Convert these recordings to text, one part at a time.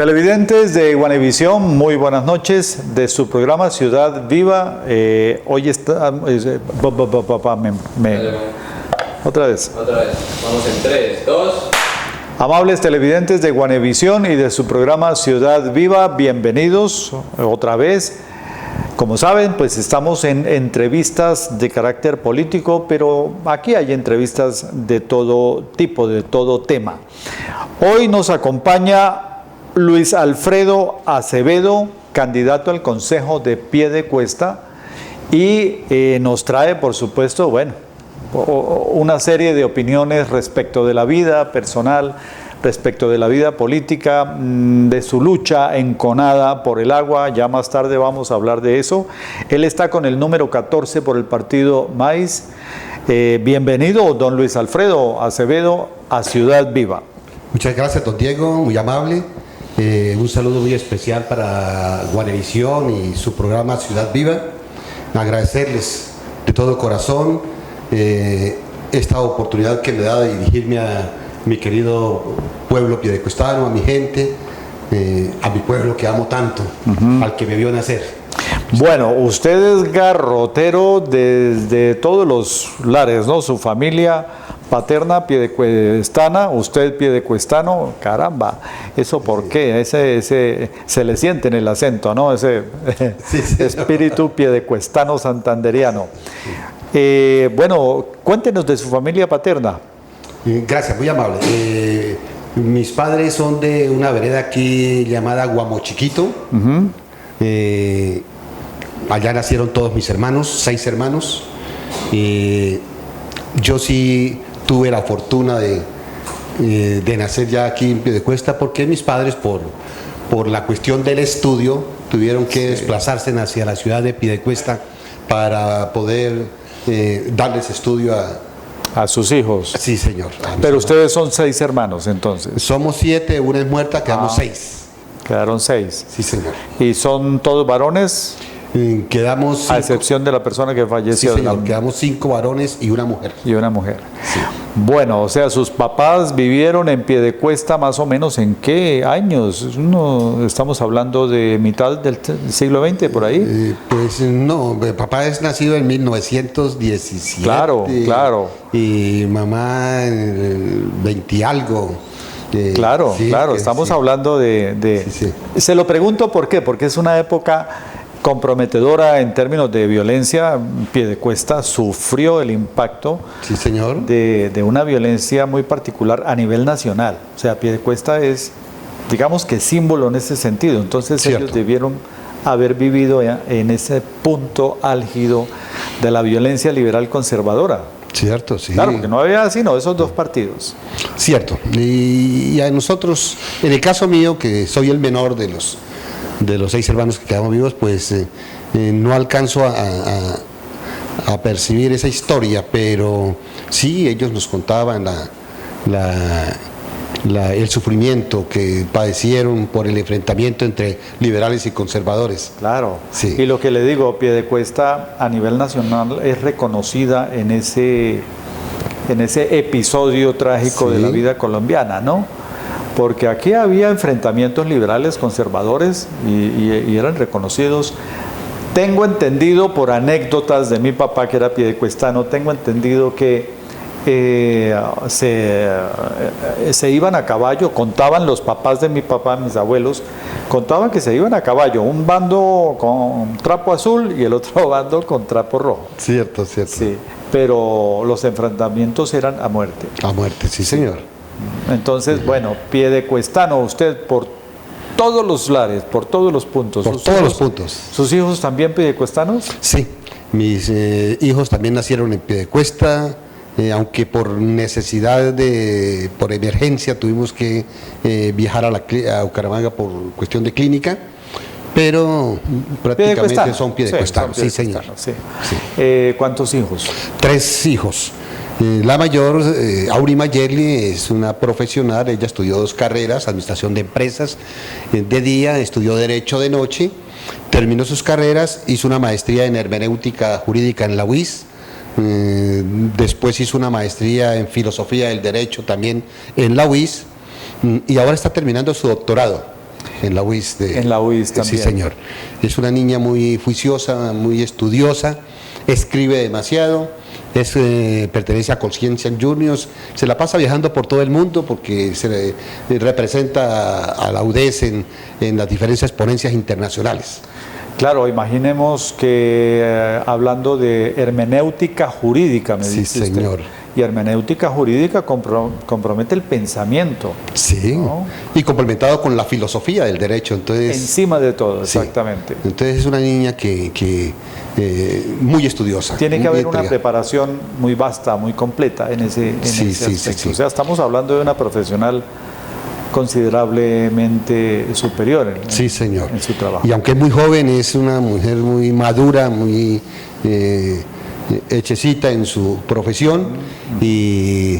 Televidentes de Guanevisión, muy buenas noches de su programa Ciudad Viva. Hoy está... Otra vez. Vamos en 3, 2... Amables televidentes de Guanevisión y de su programa Ciudad Viva, bienvenidos otra vez. Como saben, pues estamos en entrevistas de carácter político, pero aquí hay entrevistas de todo tipo, de todo tema. Hoy nos acompaña Luis Alfredo Acevedo, candidato al Consejo de Piedecuesta, y nos trae, por supuesto, bueno, una serie de opiniones respecto de la vida personal, respecto de la vida política, de su lucha enconada por el agua. Ya más tarde vamos a hablar de eso. Él está con el número 14 por el partido MAIS. Bienvenido, don Luis Alfredo Acevedo, a Ciudad Viva. Muchas gracias, don Diego, muy amable. Un saludo muy especial para Guanevisión y su programa Ciudad Viva. Agradecerles de todo corazón esta oportunidad que me da de dirigirme a mi querido pueblo piedecuestano, a mi gente, a mi pueblo que amo tanto, al que me vio nacer. Bueno, usted es garrotero desde todos los lares, ¿no? Su familia paterna piedecuestana, usted piedecuestano, caramba, ¿eso por qué? Se le siente en el acento, ¿no? Ese espíritu piedecuestano santanderiano. Bueno, cuéntenos de su familia paterna. Gracias, muy amable. Mis padres son de una vereda aquí llamada Guamochiquito. Allá nacieron todos mis hermanos, 6 hermanos. Yo sí tuve la fortuna de nacer ya aquí en Piedecuesta, porque mis padres, por la cuestión del estudio, tuvieron que desplazarse hacia la ciudad de Piedecuesta para poder darles estudio a sus hijos. Sí, señor. Pero ustedes son 6 hermanos, entonces. Somos 7, una es muerta, quedamos 6. Quedaron 6. Sí, señor. ¿Y son todos varones? Quedamos 5. A excepción de la persona que falleció. Sí, señor. Quedamos 5 varones y una mujer. Y una mujer. Sí. Bueno, o sea, sus papás vivieron en Piedecuesta más o menos ¿en qué años? Estamos hablando de mitad del siglo XX, por ahí. Pues no, papá es nacido en 1917. Claro, claro. Y mamá en 20 y algo. Claro, sí, claro, estamos hablando de... Sí. Se lo pregunto por qué, porque es una época comprometedora en términos de violencia. Piedecuesta sufrió el impacto, sí, señor, de una violencia muy particular a nivel nacional. O sea, Piedecuesta es, digamos que símbolo en ese sentido. Entonces cierto. Ellos debieron haber vivido en ese punto álgido de la violencia liberal conservadora. Cierto, sí. Claro, porque no había sino esos 2 partidos. Cierto. Y a nosotros, en el caso mío, que soy el menor de los 6 hermanos que quedamos vivos, pues no alcanzo a percibir esa historia, pero sí, ellos nos contaban el sufrimiento que padecieron por el enfrentamiento entre liberales y conservadores. Claro, sí. Y lo que le digo, Piedecuesta a nivel nacional es reconocida en ese episodio trágico de la vida colombiana, ¿no? Porque aquí había enfrentamientos liberales conservadores y eran reconocidos. Tengo entendido por anécdotas de mi papá, que era piedecuestano, tengo entendido que se iban a caballo, contaban los papás de mi papá, mis abuelos, contaban que se iban a caballo, un bando con trapo azul y el otro bando con trapo rojo. Cierto, cierto. Sí, pero los enfrentamientos eran a muerte. A muerte, sí, señor. Entonces, bueno, piedecuestano, usted por todos los lares, por todos los puntos. Por todos los puntos. ¿Sus hijos también piedecuestanos? Sí, mis hijos también nacieron en Piedecuesta, aunque por necesidad por emergencia tuvimos que viajar a Bucaramanga por cuestión de clínica, pero prácticamente son piedecuestanos, sí, señor. Sí. Sí. ¿Cuántos hijos? 3 hijos. La mayor, Auri Mayerli, es una profesional. Ella estudió 2 carreras, administración de empresas de día, estudió derecho de noche, terminó sus carreras, hizo una maestría en hermenéutica jurídica en la UIS, después hizo una maestría en filosofía del derecho también en la UIS, y ahora está terminando su doctorado. en la UIS. En la UIS también. Sí, señor. Es una niña muy juiciosa, muy estudiosa, escribe demasiado, pertenece a Conciencia Juniors, se la pasa viajando por todo el mundo porque se representa a la UDES en las diferentes ponencias internacionales. Claro, imaginemos que hablando de hermenéutica jurídica, me dice Sí, señor. usted. Y hermenéutica jurídica compromete el pensamiento. Sí, ¿no? Y complementado con la filosofía del derecho. Entonces, Encima de todo, sí. exactamente. Entonces es una niña que muy estudiosa. Tiene que muy haber una entregada. preparación muy vasta, muy completa en ese Sí, aspecto. sí. O sea, estamos hablando de una profesional considerablemente superior Sí, señor. en su trabajo. Y aunque es muy joven, es una mujer muy madura, muy hechecita en su profesión y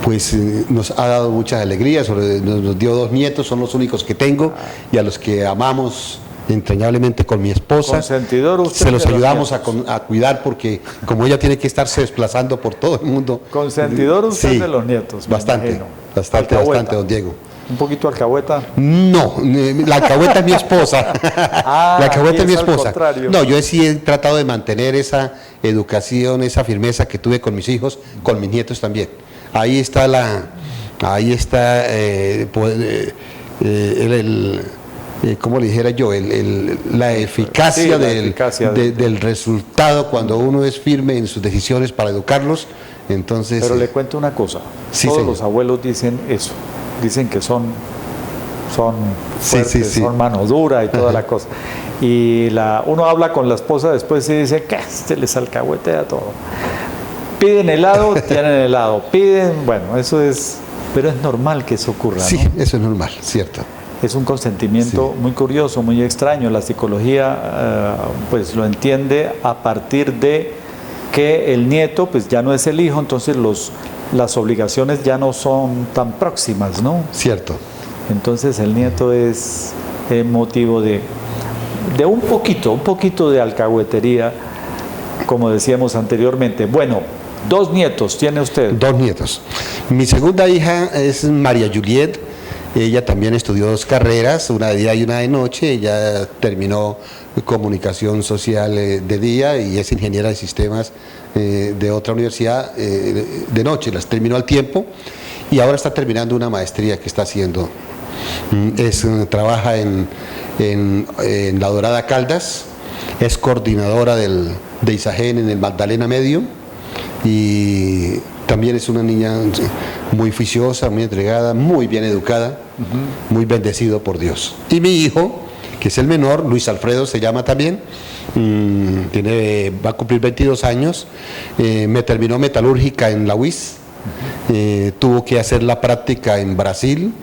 pues nos ha dado muchas alegrías, nos dio 2 nietos, son los únicos que tengo y a los que amamos entrañablemente con mi esposa. Consentidor usted se los de los ayudamos nietos. a cuidar porque como ella tiene que estarse desplazando por todo el mundo. Consentidor usted Sí, de los nietos. Me bastante, imagino. bastante, Alcahueta. bastante, don Diego. Un poquito alcahueta. No, la alcahueta es mi esposa. Ah, La alcahueta es mi es al esposa. contrario. No, yo sí he tratado de mantener esa educación, esa firmeza que tuve con mis hijos, con mis nietos también. Ahí está ¿cómo le dijera yo? La eficacia, Sí, la del, eficacia del resultado cuando uno es firme en sus decisiones para educarlos. Entonces, Pero le cuento una cosa. Sí, Todos señor. los abuelos dicen eso. Dicen que son Sí, fuertes, sí. son mano dura y toda la cosa. Y uno habla con la esposa después y dice que se les alcahuetea todo. Piden helado, tienen helado. Piden, bueno, eso es, pero es normal que eso ocurra, sí, ¿no? eso es normal, cierto. Es un consentimiento muy curioso, muy extraño. La psicología pues lo entiende a partir de que el nieto pues ya no es el hijo, entonces las obligaciones ya no son tan próximas, ¿no? Cierto. Entonces el nieto es motivo de un poquito de alcahuetería, como decíamos anteriormente. Bueno, 2 nietos tiene usted. 2 nietos. Mi segunda hija es María Juliet. Ella también estudió 2 carreras, una de día y una de noche. Ella terminó comunicación social de día y es ingeniera de sistemas de otra universidad de noche. Las terminó al tiempo y ahora está terminando una maestría que está haciendo. Trabaja en La Dorada Caldas, es coordinadora de ISAGEN en el Magdalena Medio y también es una niña muy juiciosa, muy entregada, muy bien educada, muy bendecido por Dios. Y mi hijo, que es el menor, Luis Alfredo se llama también, va a cumplir 22 años, me terminó metalúrgica en la UIS, tuvo que hacer la práctica en Brasil,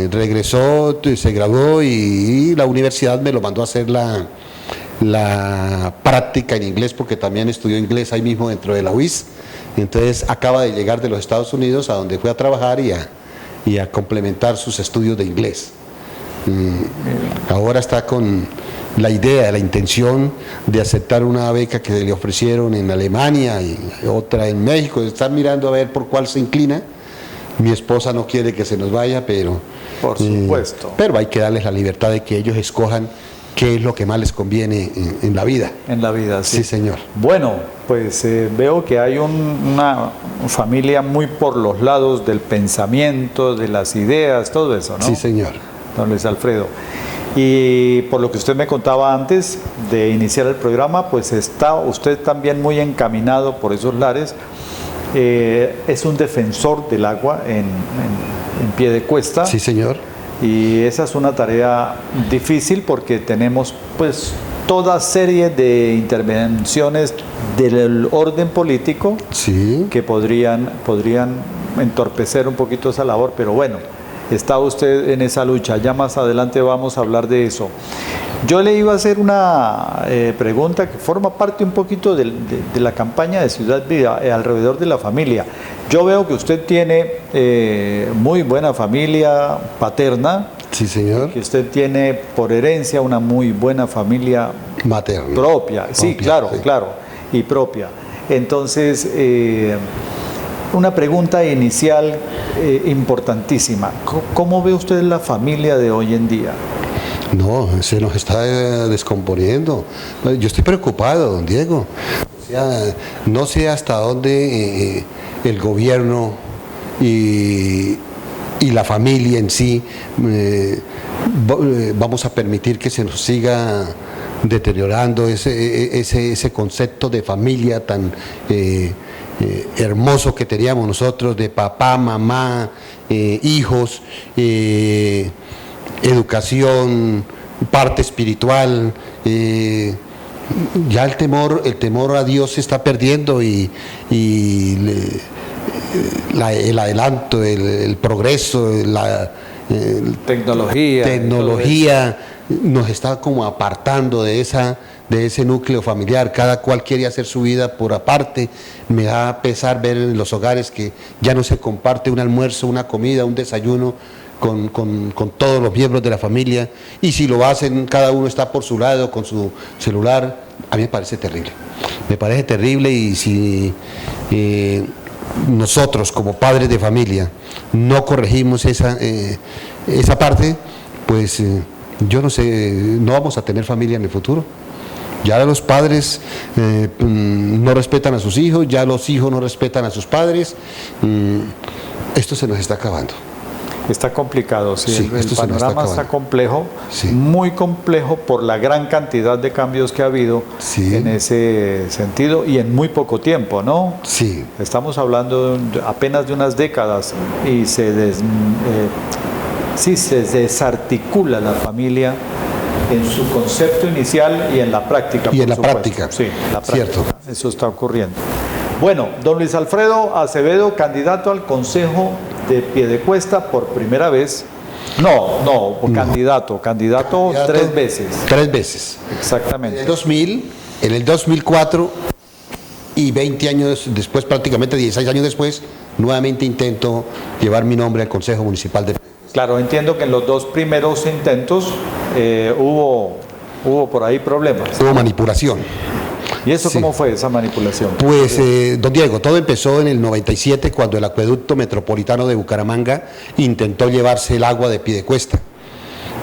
regresó, se graduó y la universidad me lo mandó a hacer la práctica en inglés porque también estudió inglés ahí mismo dentro de la UIS. Entonces acaba de llegar de los Estados Unidos a donde fue a trabajar y a complementar sus estudios de inglés. Ahora está con la idea, la intención de aceptar una beca que le ofrecieron en Alemania y otra en México. Están mirando a ver por cuál se inclina. Mi esposa no quiere que se nos vaya, pero Por supuesto. Pero hay que darles la libertad de que ellos escojan qué es lo que más les conviene en la vida. En la vida, sí. Sí, señor. Bueno, pues veo que hay una familia muy por los lados del pensamiento, de las ideas, todo eso, ¿no? Sí, señor. Don Luis Alfredo. Y por lo que usted me contaba antes de iniciar el programa, pues está usted también muy encaminado por esos lares. Es un defensor del agua en pie de cuesta. Sí, señor. Y esa es una tarea difícil porque tenemos pues toda serie de intervenciones del orden político Sí. que podrían entorpecer un poquito esa labor, pero bueno, está usted en esa lucha. Ya más adelante vamos a hablar de eso. Yo le iba a hacer una pregunta que forma parte un poquito de la campaña de Ciudad Viva alrededor de la familia. Yo veo que usted tiene muy buena familia paterna, Sí, señor. que usted tiene por herencia una muy buena familia Materno. propia. Sí, Propia, claro, sí. claro, y propia. Entonces, Una pregunta inicial importantísima. ¿Cómo ve usted la familia de hoy en día? No, se nos está descomponiendo. Yo estoy preocupado, don Diego. O sea, no sé hasta dónde el gobierno y la familia en sí vamos a permitir que se nos siga deteriorando ese concepto de familia tan hermoso que teníamos nosotros, de papá, mamá, hijos, educación, parte espiritual. Ya el temor a Dios se está perdiendo y el adelanto, el progreso, la tecnología nos está como apartando de ese núcleo familiar. Cada cual quiere hacer su vida por aparte. Me da pesar ver en los hogares que ya no se comparte un almuerzo, una comida, un desayuno con todos los miembros de la familia, y si lo hacen, cada uno está por su lado con su celular. A mí me parece terrible, y si nosotros como padres de familia no corregimos esa parte, pues yo no sé, no vamos a tener familia en el futuro. Ya los padres no respetan a sus hijos, ya los hijos no respetan a sus padres. Esto se nos está acabando. Está complicado, sí, el panorama está complejo, sí, muy complejo por la gran cantidad de cambios que ha habido, sí, en ese sentido y en muy poco tiempo, ¿no? Sí. Estamos hablando apenas de unas décadas y se desarticula la familia en su concepto inicial y en la práctica. Y en la práctica. Sí, la práctica. Cierto. Eso está ocurriendo. Bueno, don Luis Alfredo Acevedo, candidato al Consejo de Piedecuesta por primera vez. No, candidato 3 veces. 3 veces. Exactamente. En el 2004 y 20 años después, prácticamente 16 años después, nuevamente intento llevar mi nombre al Consejo Municipal de Piedecuesta. Claro, entiendo que en los 2 primeros intentos hubo por ahí problemas. Hubo manipulación. ¿Y eso cómo fue, esa manipulación? Pues, don Diego, todo empezó en el 97, cuando el Acueducto Metropolitano de Bucaramanga intentó llevarse el agua de Piedecuesta.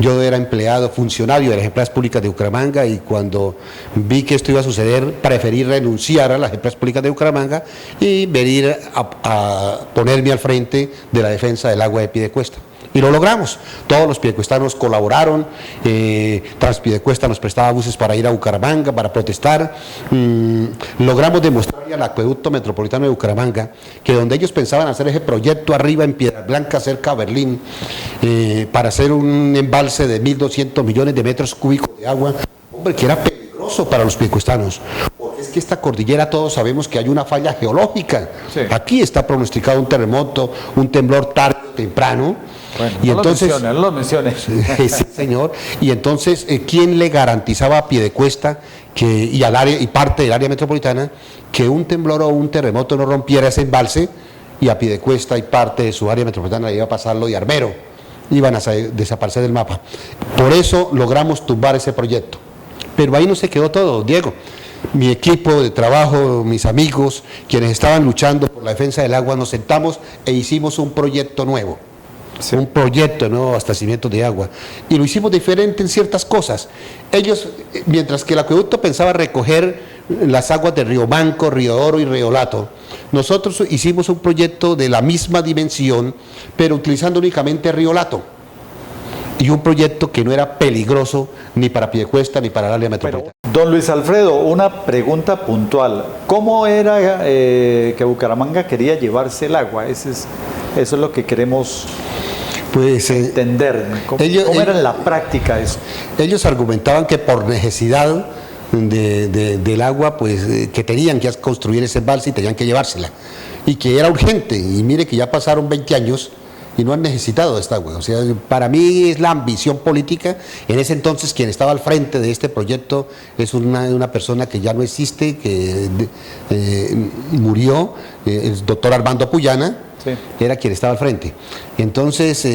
Yo era empleado, funcionario de las Empresas Públicas de Bucaramanga, y cuando vi que esto iba a suceder, preferí renunciar a las Empresas Públicas de Bucaramanga y venir a ponerme al frente de la defensa del agua de Piedecuesta. Y lo logramos. Todos los piedecuestanos colaboraron. Transpiedecuesta nos prestaba buses para ir a Bucaramanga, para protestar. Logramos demostrarle al Acueducto Metropolitano de Bucaramanga que donde ellos pensaban hacer ese proyecto arriba en Piedras Blancas, cerca de Berlín, para hacer un embalse de 1.200 millones de metros cúbicos de agua, hombre, que era peligroso para los piedecuestanos. Porque es que esta cordillera, todos sabemos que hay una falla geológica. Sí. Aquí está pronosticado un terremoto, un temblor tarde o temprano. Bueno, y entonces, no lo menciones. Sí, señor. Y entonces, ¿quién le garantizaba a Piedecuesta y al área, y parte del área metropolitana, que un temblor o un terremoto no rompiera ese embalse, y a Piedecuesta y parte de su área metropolitana le iba a pasar lo de Armero? Iban a desaparecer del mapa. Por eso logramos tumbar ese proyecto. Pero ahí no se quedó todo, Diego. Mi equipo de trabajo, mis amigos, quienes estaban luchando por la defensa del agua, nos sentamos e hicimos un proyecto nuevo. Sí. Un proyecto de nuevo abastecimiento de agua, y lo hicimos diferente en ciertas cosas. Ellos, mientras que el acueducto pensaba recoger las aguas de Río Banco, Río Oro y Río Lato, nosotros hicimos un proyecto de la misma dimensión, pero utilizando únicamente Río Lato, y un proyecto que no era peligroso ni para Piedecuesta ni para el área metropolitana. Don Luis Alfredo, una pregunta puntual. ¿Cómo era que Bucaramanga quería llevarse el agua? Eso es lo que queremos entender. ¿Cómo era en la práctica eso? Ellos argumentaban que por necesidad del agua, pues que tenían que construir ese embalse y tenían que llevársela, y que era urgente. Y mire que ya pasaron 20 años y no han necesitado esta agua. O sea, para mí es la ambición política. En ese entonces quien estaba al frente de este proyecto es una persona que ya no existe, que murió, el doctor Armando Puyana. Sí. Era quien estaba al frente. Entonces,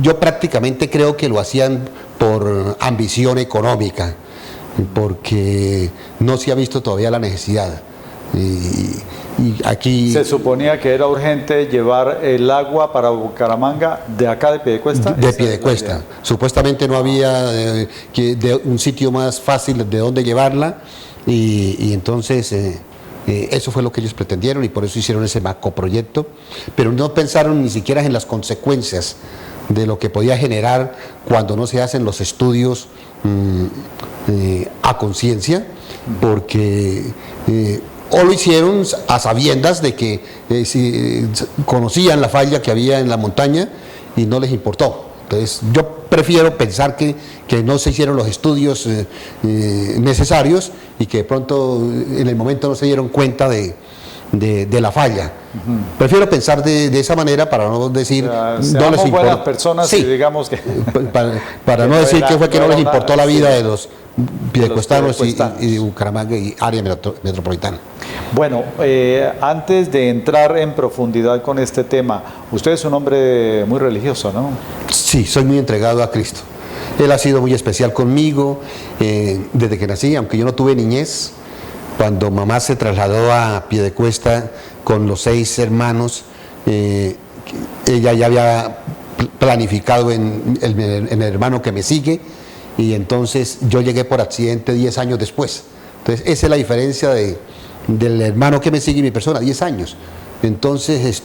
yo prácticamente creo que lo hacían por ambición económica, porque no se ha visto todavía la necesidad. Y aquí... Se suponía que era urgente llevar el agua para Bucaramanga de acá de Piedecuesta. De Piedecuesta. Supuestamente no había un sitio más fácil de dónde llevarla y entonces eso fue lo que ellos pretendieron y por eso hicieron ese macroproyecto, pero no pensaron ni siquiera en las consecuencias de lo que podía generar cuando no se hacen los estudios a conciencia, porque o lo hicieron a sabiendas de que si conocían la falla que había en la montaña y no les importó. Entonces yo prefiero pensar que no se hicieron los estudios necesarios y que de pronto en el momento no se dieron cuenta de la falla. Prefiero pensar de esa manera para no decir no les importó. Buenas personas, sí, y digamos que para no decir que fue que no les importó la vida de los piedecuestanos y de Bucaramanga y área metropolitana. Bueno, antes de entrar en profundidad con este tema, usted es un hombre muy religioso, ¿no? Sí, soy muy entregado a Cristo. Él ha sido muy especial conmigo desde que nací, aunque yo no tuve niñez. Cuando mamá se trasladó a Piedecuesta con los 6 hermanos, ella ya había planificado en el hermano que me sigue, y entonces yo llegué por accidente 10 años después. Entonces esa es la diferencia del hermano que me sigue y mi persona, 10 años. Entonces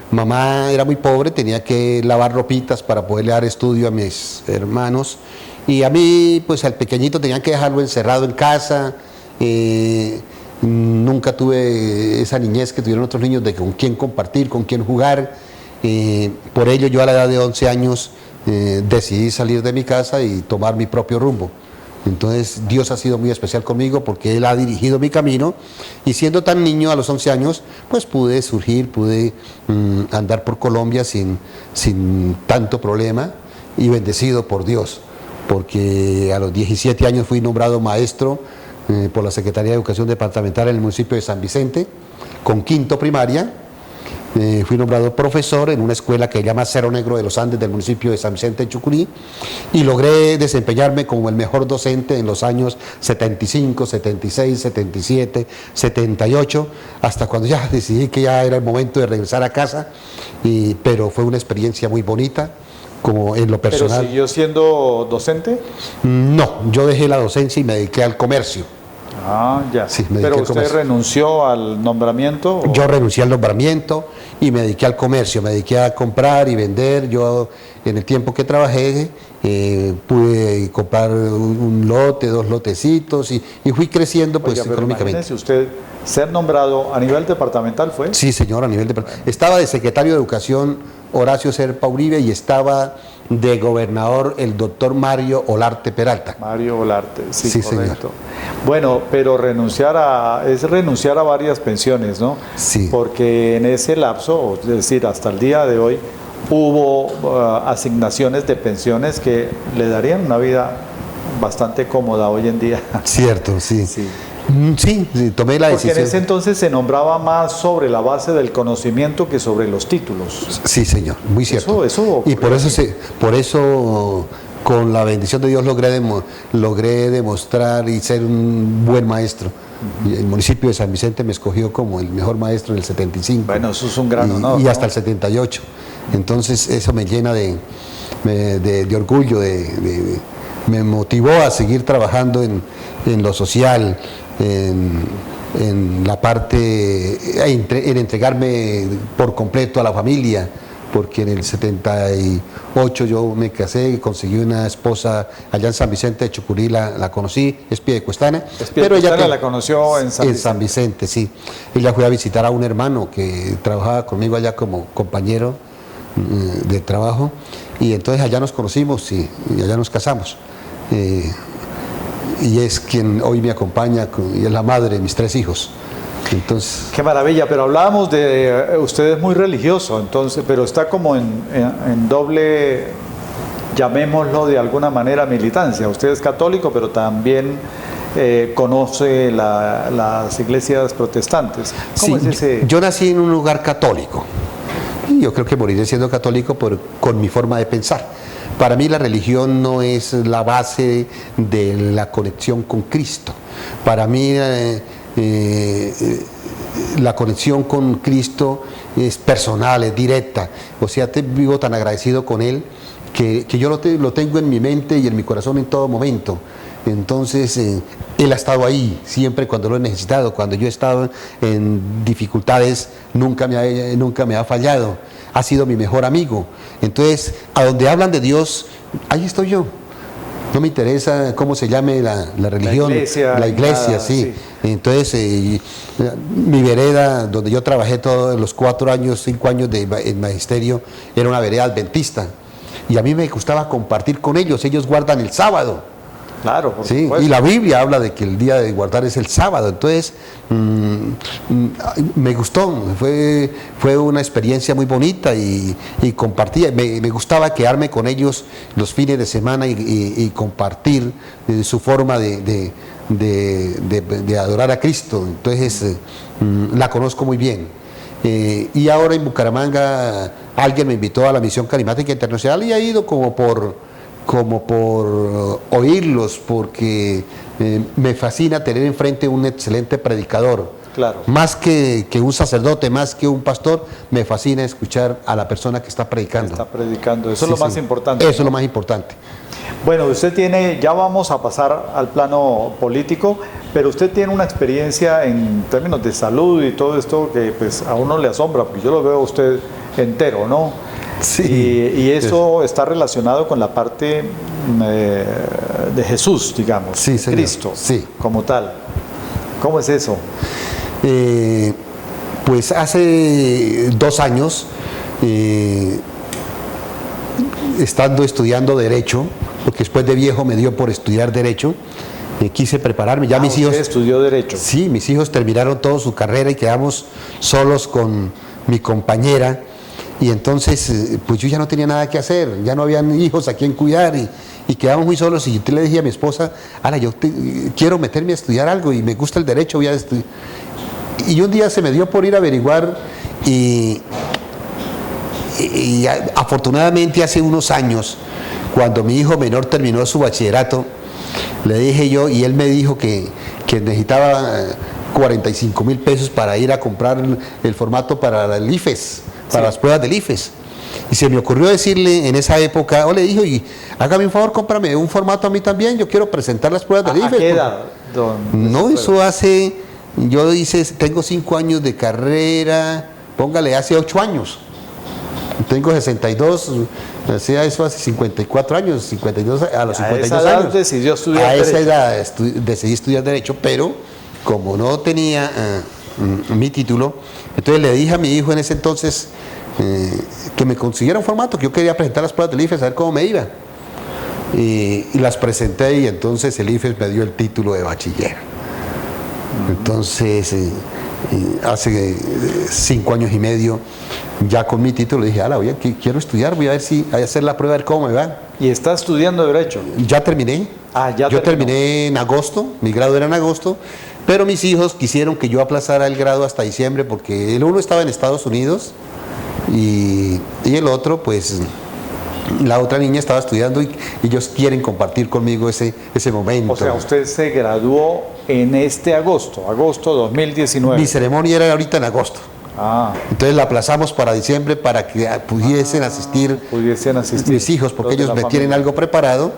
mamá era muy pobre, tenía que lavar ropitas para poderle dar estudio a mis hermanos, y a mí, pues al pequeñito tenían que dejarlo encerrado en casa. Nunca tuve esa niñez que tuvieron otros niños de con quién compartir, con quién jugar. Por ello yo a la edad de 11 años decidí salir de mi casa y tomar mi propio rumbo. Entonces Dios ha sido muy especial conmigo porque Él ha dirigido mi camino, y siendo tan niño a los 11 años pues pude surgir, pude andar por Colombia sin tanto problema, y bendecido por Dios, porque a los 17 años fui nombrado maestro por la Secretaría de Educación Departamental en el municipio de San Vicente, con quinto primaria. Fui nombrado profesor en una escuela que se llama Cerro Negro de los Andes del municipio de San Vicente de Chucurí, y logré desempeñarme como el mejor docente en los años 75, 76, 77, 78, hasta cuando ya decidí que ya era el momento de regresar a casa, pero fue una experiencia muy bonita. Como en lo personal. ¿Pero siguió siendo docente? No, yo dejé la docencia y me dediqué al comercio. Ah, ya. Sí, ¿Pero usted renunció al nombramiento? Yo renuncié al nombramiento y me dediqué al comercio, me dediqué a comprar y vender. Yo en el tiempo que trabajé pude comprar un lote, 2 lotecitos y fui creciendo pues económicamente. Imagínese usted ser nombrado a nivel departamental, ¿fue? Sí, señor, a nivel departamental. Estaba de secretario de Educación Horacio Serpa Uribe y estaba de gobernador el doctor Mario Olarte Peralta. Mario Olarte, sí, sí, correcto. Señor. Bueno, pero renunciar a varias pensiones, ¿no? Sí. Porque en ese lapso, es decir, hasta el día de hoy, hubo asignaciones de pensiones que le darían una vida bastante cómoda hoy en día. Cierto, sí. Sí. Sí, tomé la decisión. Porque en ese entonces se nombraba más sobre la base del conocimiento que sobre los títulos. Sí, señor, muy cierto. Eso y por eso con la bendición de Dios logré demostrar y ser un buen maestro. El municipio de San Vicente me escogió como el mejor maestro en el 75. Bueno, eso es un gran honor. Y hasta el 78. Entonces eso me llena de orgullo, me motivó a seguir trabajando en lo social, en la parte, en entregarme por completo a la familia, porque en el 78 yo me casé y conseguí una esposa allá en San Vicente de Chucurí, la conocí, es piedecuestana. Pero ella la conoció en San Vicente. En San Vicente, sí. Ella fue a visitar a un hermano que trabajaba conmigo allá como compañero de trabajo, y entonces allá nos conocimos y allá nos casamos. Y es quien hoy me acompaña y es la madre de mis 3 hijos. Entonces, qué maravilla, pero hablábamos de usted es muy religioso, entonces, pero está como en doble, llamémoslo de alguna manera, militancia. Usted es católico, pero también conoce las iglesias protestantes. ¿Cómo sí, es ese? Yo nací en un lugar católico y yo creo que moriré siendo católico con mi forma de pensar. Para mí la religión no es la base de la conexión con Cristo. Para mí la conexión con Cristo es personal, es directa. O sea, vivo tan agradecido con Él que yo lo tengo en mi mente y en mi corazón en todo momento. Entonces, Él ha estado ahí siempre cuando lo he necesitado. Cuando yo he estado en dificultades, nunca me ha fallado. Ha sido mi mejor amigo. Entonces, a donde hablan de Dios, ahí estoy yo. No me interesa cómo se llame la religión, la iglesia, nada, sí. Entonces, mi vereda, donde yo trabajé todos los 5 años de magisterio, era una vereda adventista. Y a mí me gustaba compartir con ellos. Ellos guardan el sábado. Claro, por sí, supuesto. Y la Biblia habla de que el día de guardar es el sábado. Entonces, me gustó. Fue una experiencia muy bonita y compartía. Me gustaba quedarme con ellos los fines de semana y compartir su forma de adorar a Cristo. Entonces, la conozco muy bien. Y ahora en Bucaramanga alguien me invitó a la Misión Carismática Internacional y he ido como por oírlos, porque me fascina tener enfrente un excelente predicador. Claro. Más que un sacerdote, más que un pastor, me fascina escuchar a la persona que está predicando. Eso es lo más importante. Eso es lo más importante. Bueno, ya vamos a pasar al plano político, pero usted tiene una experiencia en términos de salud y todo esto que pues a uno le asombra, porque yo lo veo a usted entero, ¿no? Sí. Y eso está relacionado con la parte de Jesús, digamos, sí, señor. Cristo, sí. Como tal. ¿Cómo es eso? Pues hace 2 años, estando estudiando Derecho, porque después de viejo me dio por estudiar Derecho, quise prepararme. Ya mis hijos... ¿Usted estudió Derecho? Sí, mis hijos terminaron toda su carrera y quedamos solos con mi compañera. Y entonces, pues yo ya no tenía nada que hacer, ya no habían hijos a quien cuidar y quedamos muy solos. Y yo le dije a mi esposa, quiero meterme a estudiar algo y me gusta el derecho, voy a estudiar. Y un día se me dio por ir a averiguar y afortunadamente hace unos años, cuando mi hijo menor terminó su bachillerato, le dije yo, y él me dijo que necesitaba 45,000 pesos para ir a comprar el formato para el IFES. Para las pruebas del IFES. Y se me ocurrió decirle en esa época, le dijo, y hágame un favor, cómprame un formato a mí también, yo quiero presentar las pruebas del IFES. ¿A qué edad, No, eso tengo 5 años de carrera, póngale, hace 8 años. Tengo 62, o sea, eso hace 54 años, 52, a los 52 años. años. Decidió estudiar a Derecho. esa edad decidí estudiar Derecho, pero como no tenía mi título, entonces le dije a mi hijo en ese entonces que me consiguiera un formato, que yo quería presentar las pruebas del IFES, a ver cómo me iba. Y las presenté y entonces el IFES me dio el título de bachiller. Entonces, hace 5 años y medio, ya con mi título, dije, quiero estudiar, voy a ver si voy a hacer la prueba, a ver cómo me va. ¿Y está estudiando Derecho? Ya terminé. Yo terminé en agosto, mi grado era en agosto, pero mis hijos quisieron que yo aplazara el grado hasta diciembre porque el uno estaba en Estados Unidos y el otro, pues, la otra niña estaba estudiando y ellos quieren compartir conmigo ese momento. O sea, usted se graduó en agosto 2019. Mi ceremonia era ahorita en agosto. Entonces la aplazamos para diciembre para que pudiesen asistir mis hijos, porque ellos me tienen algo preparado.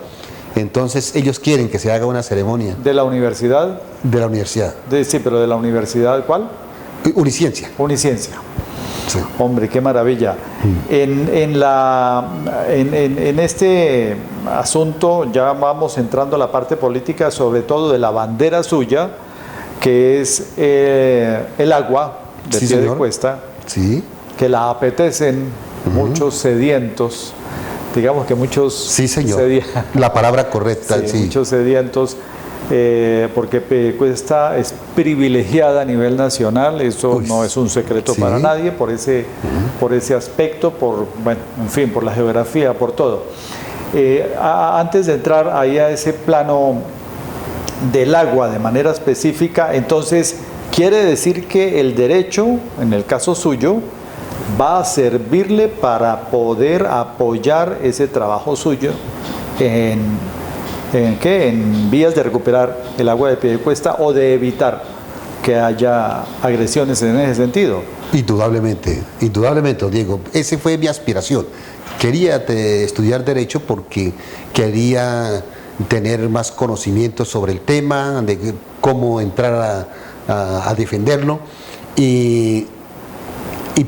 Entonces ellos quieren que se haga una ceremonia. ¿De la universidad? De la universidad. Sí, pero ¿de la universidad cuál? Uniciencia. Uniciencia. Sí. Hombre, qué maravilla. En este asunto ya vamos entrando a la parte política, sobre todo de la bandera suya, que es el agua de Sí, pie señor. de cuesta, Sí. que la apetecen muchos sedientos, digamos que muchos... Sí, señor. La palabra correcta, sí. Muchos sedientos, porque Piedecuesta es privilegiada a nivel nacional, eso no es un secreto para nadie, por ese aspecto, por la geografía, por todo. Antes de entrar ahí a ese plano del agua de manera específica, entonces quiere decir que el derecho, en el caso suyo, va a servirle para poder apoyar ese trabajo suyo en vías de recuperar el agua de Piedecuesta o de evitar que haya agresiones en ese sentido. Indudablemente, indudablemente, Diego. Esa fue mi aspiración. Quería estudiar Derecho porque quería tener más conocimiento sobre el tema, de cómo entrar a defenderlo, y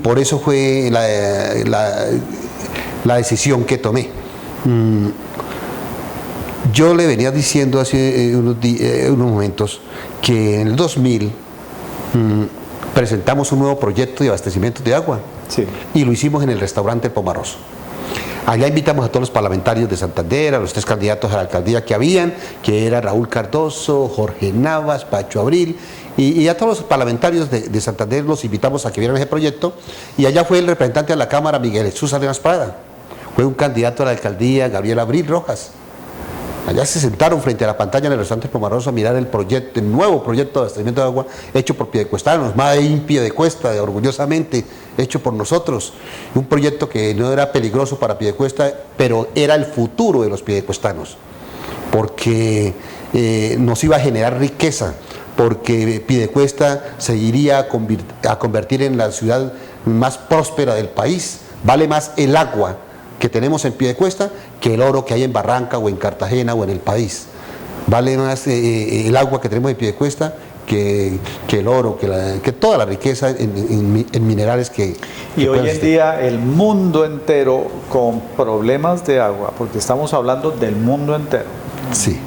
por eso fue la decisión que tomé. Yo le venía diciendo hace unos momentos que en el 2000 presentamos un nuevo proyecto de abastecimiento de agua, Sí. y lo hicimos en el restaurante Pomaroso. Allá invitamos a todos los parlamentarios de Santander, a los 3 candidatos a la alcaldía que habían, que era Raúl Cardoso, Jorge Navas, Pacho Abril, y a todos los parlamentarios de Santander los invitamos a que vieran ese proyecto, y allá fue el representante de la Cámara, Miguel Jesús Arenas Prada, fue un candidato a la alcaldía, Gabriel Abril Rojas. Allá se sentaron frente a la pantalla en el restaurante Pomaroso a mirar el proyecto, el nuevo proyecto de abastecimiento de agua hecho por piedecuestanos, Made in Piedecuesta, orgullosamente hecho por nosotros. Un proyecto que no era peligroso para Piedecuesta, pero era el futuro de los piedecuestanos, porque nos iba a generar riqueza, porque Piedecuesta se iría a convertir en la ciudad más próspera del país. Vale más el agua que tenemos en Piedecuesta que el oro que hay en Barranca o en Cartagena o en el país. Vale más el agua que tenemos en Piedecuesta que el oro, que toda la riqueza en minerales que Y hoy en existir. día el mundo entero con problemas de agua, porque estamos hablando del mundo entero. Sí,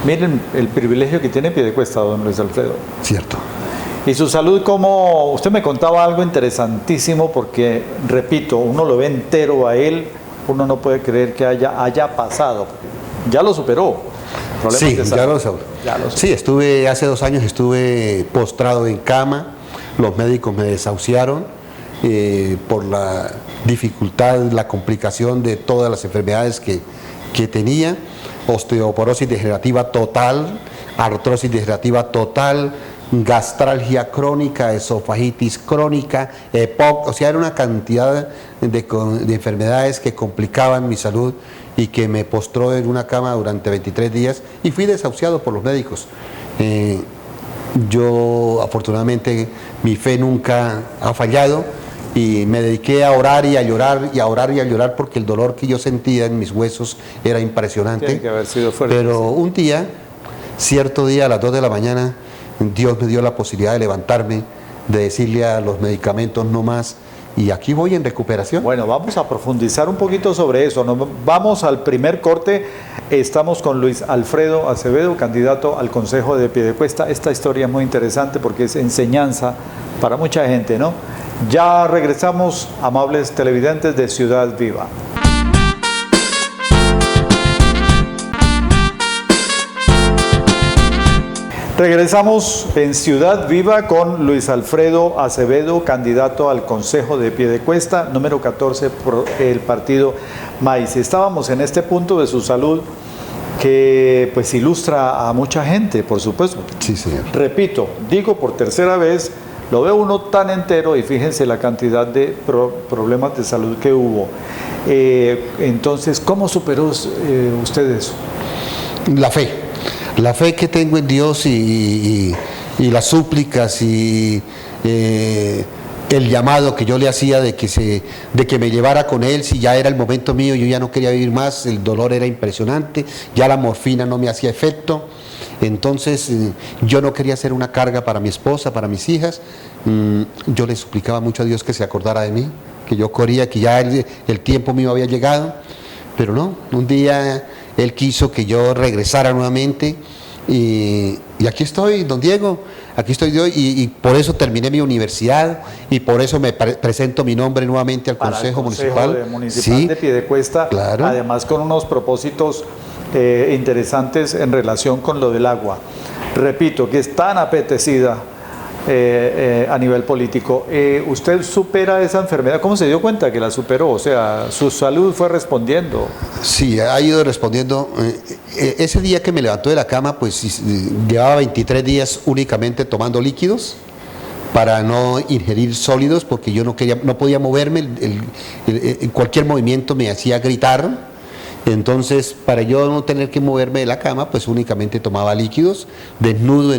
Miren el privilegio que tiene Piedecuesta, don Luis Alfredo. cierto. Y su salud, como usted me contaba algo interesantísimo, porque, repito, uno lo ve entero a él, uno no puede creer que haya pasado. Ya lo superó. Problemas Sí, de salud. ya lo Ya Sí, hace 2 años estuve postrado en cama, los médicos me desahuciaron por la dificultad, la complicación de todas las enfermedades que tenía, osteoporosis degenerativa total, artrosis degenerativa total, gastralgia crónica, esofagitis crónica, EPOC, o sea, era una cantidad de enfermedades que complicaban mi salud y que me postró en una cama durante 23 días y fui desahuciado por los médicos. Yo, afortunadamente, mi fe nunca ha fallado y me dediqué a orar y a llorar, y a orar y a llorar, porque el dolor que yo sentía en mis huesos era impresionante. Tiene que haber sido fuerte. Pero un día, cierto día a las 2 de la mañana, Dios me dio la posibilidad de levantarme, de decirle a los medicamentos no más, y aquí voy en recuperación. Bueno, vamos a profundizar un poquito sobre eso. Nos vamos al primer corte. Estamos con Luis Alfredo Acevedo, candidato al Consejo de Piedecuesta. Esta historia es muy interesante porque es enseñanza para mucha gente, ¿no? Ya regresamos, amables televidentes de Ciudad Viva. Regresamos en Ciudad Viva con Luis Alfredo Acevedo, candidato al Consejo de Piedecuesta, número 14 por el partido Maíz. Estábamos en este punto de su salud que pues ilustra a mucha gente, por supuesto. Sí, señor. Repito, digo por tercera vez, lo ve uno tan entero y fíjense la cantidad de problemas de salud que hubo. Entonces, ¿cómo superó usted eso? La fe que tengo en Dios y las súplicas y el llamado que yo le hacía de que me llevara con él, si ya era el momento mío, yo ya no quería vivir más, el dolor era impresionante, ya la morfina no me hacía efecto, entonces yo no quería ser una carga para mi esposa, para mis hijas, yo le suplicaba mucho a Dios que se acordara de mí, que yo corría, que ya el tiempo mío había llegado, pero no, un día Él quiso que yo regresara nuevamente y aquí estoy, don Diego, aquí estoy yo y por eso terminé mi universidad y por eso me presento mi nombre nuevamente al Consejo Municipal. Sí, de Piedecuesta, claro. Además con unos propósitos interesantes en relación con lo del agua. Repito, que es tan apetecida a nivel político. ¿Usted supera esa enfermedad? ¿Cómo se dio cuenta que la superó? O sea, ¿su salud fue respondiendo? Sí, ha ido respondiendo. Ese día que me levantó de la cama, pues llevaba 23 días únicamente tomando líquidos para no ingerir sólidos, porque yo no podía moverme, cualquier movimiento me hacía gritar Entonces, para yo no tener que moverme de la cama, pues únicamente tomaba líquidos, desnudo,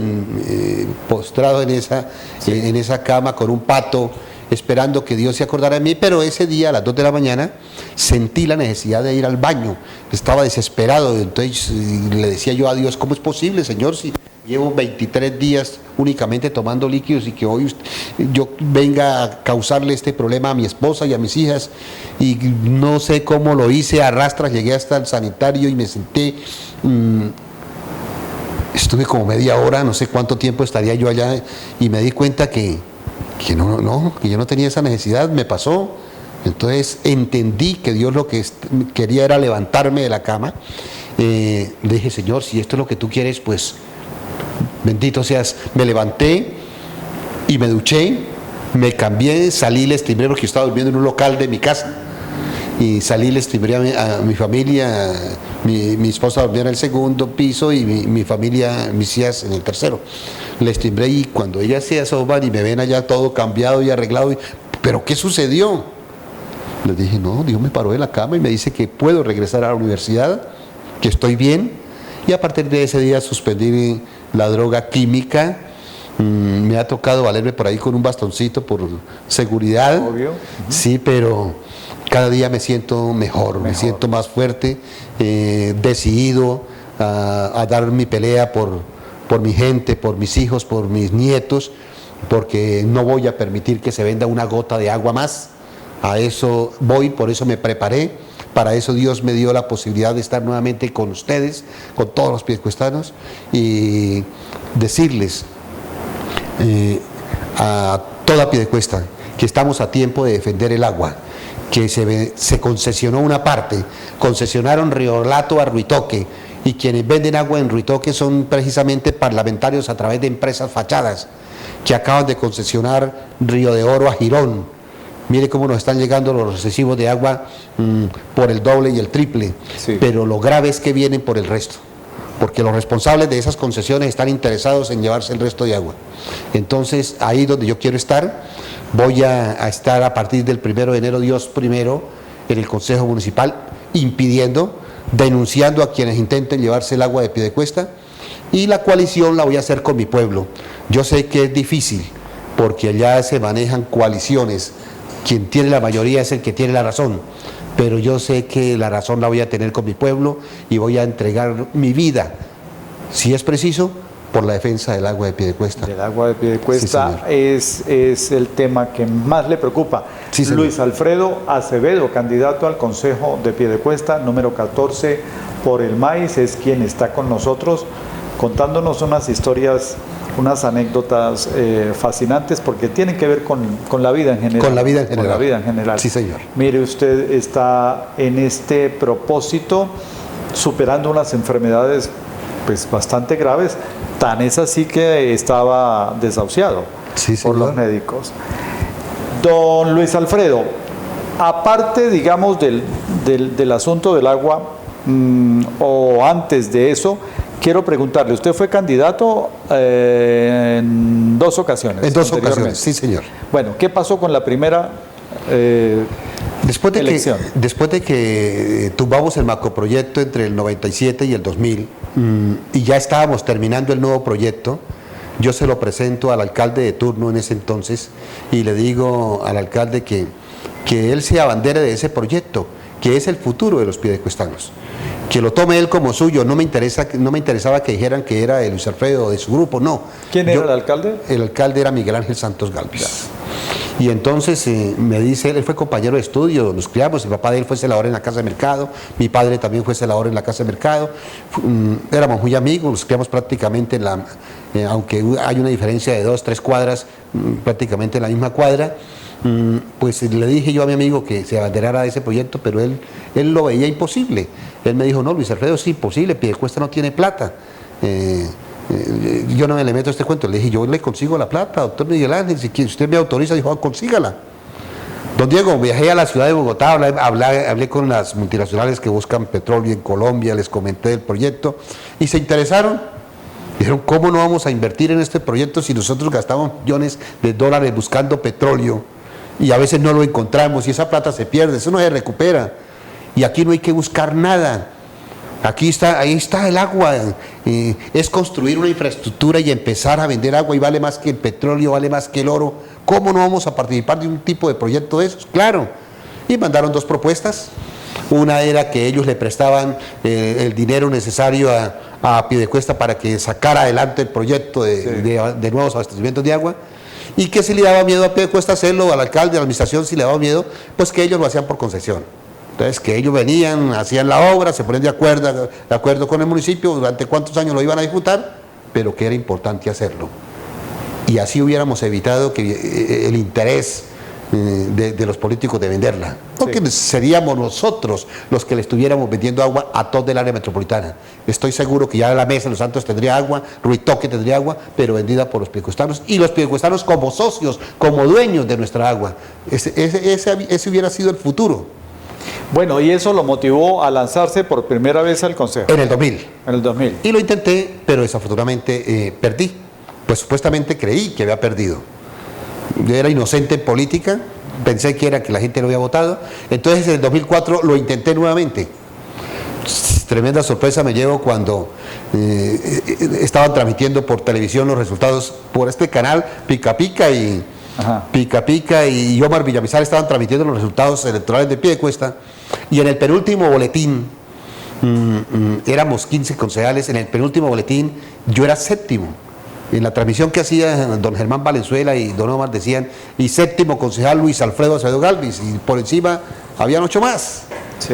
postrado en esa cama con un pato, esperando que Dios se acordara de mí. Pero ese día, a las 2 de la mañana, sentí la necesidad de ir al baño. Estaba desesperado, entonces le decía yo a Dios: ¿cómo es posible, Señor, si llevo 23 días únicamente tomando líquidos y que hoy yo venga a causarle este problema a mi esposa y a mis hijas? Y no sé cómo lo hice, a rastras llegué hasta el sanitario y me senté, estuve como media hora, no sé cuánto tiempo estaría yo allá, y me di cuenta que yo no tenía esa necesidad. Me pasó. Entonces entendí que Dios lo que quería era levantarme de la cama. Le dije: Señor, si esto es lo que tú quieres, pues bendito seas. Me levanté y me duché, me cambié, salí, les timbré, porque yo estaba durmiendo en un local de mi casa, y salí, les timbré a mi familia. Mi esposa dormía en el segundo piso y mi familia, mis hijas, en el tercero. Les timbré, y cuando ellas se asoman y me ven allá todo cambiado y arreglado, ¿pero qué sucedió? Les dije: no, Dios me paró de la cama y me dice que puedo regresar a la universidad, que estoy bien. Y a partir de ese día suspendí la droga química. Me ha tocado valerme por ahí con un bastoncito por seguridad. Obvio. Sí, pero cada día me siento mejor. Me siento más fuerte, decidido a dar mi pelea por mi gente, por mis hijos, por mis nietos, porque no voy a permitir que se venda una gota de agua más. A eso voy, por eso me preparé. Para eso Dios me dio la posibilidad de estar nuevamente con ustedes, con todos los piedecuestanos, y decirles a toda Piedecuesta que estamos a tiempo de defender el agua, que se concesionó una parte, concesionaron Riolato a Ruitoque, y quienes venden agua en Ruitoque son precisamente parlamentarios a través de empresas fachadas, que acaban de concesionar Río de Oro a Girón. Mire cómo nos están llegando los recibos de agua por el doble y el triple. Sí. Pero lo grave es que vienen por el resto, porque los responsables de esas concesiones están interesados en llevarse el resto de agua. Entonces, ahí donde yo quiero estar, voy a estar a partir del 1 de enero, Dios primero, en el Consejo Municipal, impidiendo, denunciando a quienes intenten llevarse el agua de Piedecuesta, y la coalición la voy a hacer con mi pueblo. Yo sé que es difícil, porque allá se manejan coaliciones. Quien tiene la mayoría es el que tiene la razón, pero yo sé que la razón la voy a tener con mi pueblo, y voy a entregar mi si es preciso, por la defensa del agua de Piedecuesta. Del agua de Piedecuesta, sí, es el tema que más le preocupa. Sí, Luis Alfredo Acevedo, candidato al Consejo de Piedecuesta, número 14 por el MAIS, es quien está con nosotros contándonos unas historias, unas anécdotas fascinantes, porque tienen que ver con la vida en general. Con la vida en general. Con la vida en general. Sí, señor. Mire, usted está en este propósito superando unas enfermedades pues bastante graves, tan es así que estaba desahuciado, sí, por los médicos. Don Luis Alfredo, aparte, digamos, del asunto del agua, o antes de eso, quiero preguntarle, usted fue candidato en 2 ocasiones. En 2 ocasiones, sí, señor. Bueno, ¿qué pasó con la primera elección? Después de que tumbamos el macroproyecto entre el 97 y el 2000, y ya estábamos terminando el nuevo proyecto, yo se lo presento al alcalde de turno en ese entonces, y le digo al alcalde que él se abandere de ese proyecto, que es el futuro de los piedecuestanos, que lo tome él como suyo. No me interesaba que dijeran que era de Luis Alfredo o de su grupo, no. ¿Quién era el alcalde? El alcalde era Miguel Ángel Santos Galvis. Y entonces me dice, él fue compañero de estudio, nos criamos, el papá de él fue celador en la Casa de Mercado, mi padre también fue celador en la Casa de Mercado, éramos muy amigos, nos criamos prácticamente aunque hay una diferencia de 2, 3 cuadras, prácticamente en la misma cuadra. Pues le dije yo a mi amigo que se abanderara de ese proyecto, pero él lo veía imposible. Él me dijo: no, Luis Alfredo, es imposible, Piedecuesta no tiene plata. Yo no me le meto a este cuento. Le dije: yo le consigo la plata, doctor Miguel Ángel, si usted me autoriza. Dijo: consígala. Don Diego, viajé a la ciudad de Bogotá, hablé con las multinacionales que buscan petróleo en Colombia, les comenté del proyecto y se interesaron. Dijeron: ¿cómo no vamos a invertir en este proyecto si nosotros gastamos millones de dólares buscando petróleo y a veces no lo encontramos y esa plata se pierde, eso no se recupera? y aquí no hay que buscar nada. Aquí está, ahí está el agua, es construir una infraestructura y empezar a vender agua y vale más que el petróleo, vale más que el oro. ¿Cómo no vamos a participar de un tipo de proyecto de esos? Claro. Y mandaron 2 propuestas. Una era que ellos le prestaban el dinero necesario a Piedecuesta para que sacara adelante el proyecto de nuevos abastecimientos de agua, y que si le daba miedo a Piedecuesta hacerlo, al alcalde, a la administración, si le daba miedo, pues que ellos lo hacían por concesión. Entonces, que ellos venían, hacían la obra, se ponían de acuerdo con el municipio, durante cuántos años lo iban a ejecutar, pero que era importante hacerlo. Y así hubiéramos evitado que el interés de los políticos de venderla, porque seríamos nosotros los que le estuviéramos vendiendo agua a todo el área metropolitana. Estoy seguro que ya la Mesa de los Santos tendría agua, Ruitoque tendría agua, pero vendida por los piedecuestanos, y los piedecuestanos como socios, como dueños de nuestra agua. Ese hubiera sido el futuro. Bueno, y eso lo motivó a lanzarse por primera vez al Consejo. En el 2000. En el 2000. Y lo intenté, pero desafortunadamente perdí. Pues supuestamente creí que había perdido. Yo era inocente en política, pensé que era que la gente lo había votado. Entonces en el 2004 lo intenté nuevamente. Tremenda sorpresa me llevo cuando estaban transmitiendo por televisión los resultados por este canal, Pica Pica y Omar Villamizar estaban transmitiendo los resultados electorales de Piedecuesta, y en el penúltimo boletín, éramos 15 concejales, en el penúltimo boletín yo era séptimo. En la transmisión que hacía don Germán Valenzuela y don Omar decían, y séptimo concejal Luis Alfredo Acevedo Galvis, y por encima habían 8 más. Sí.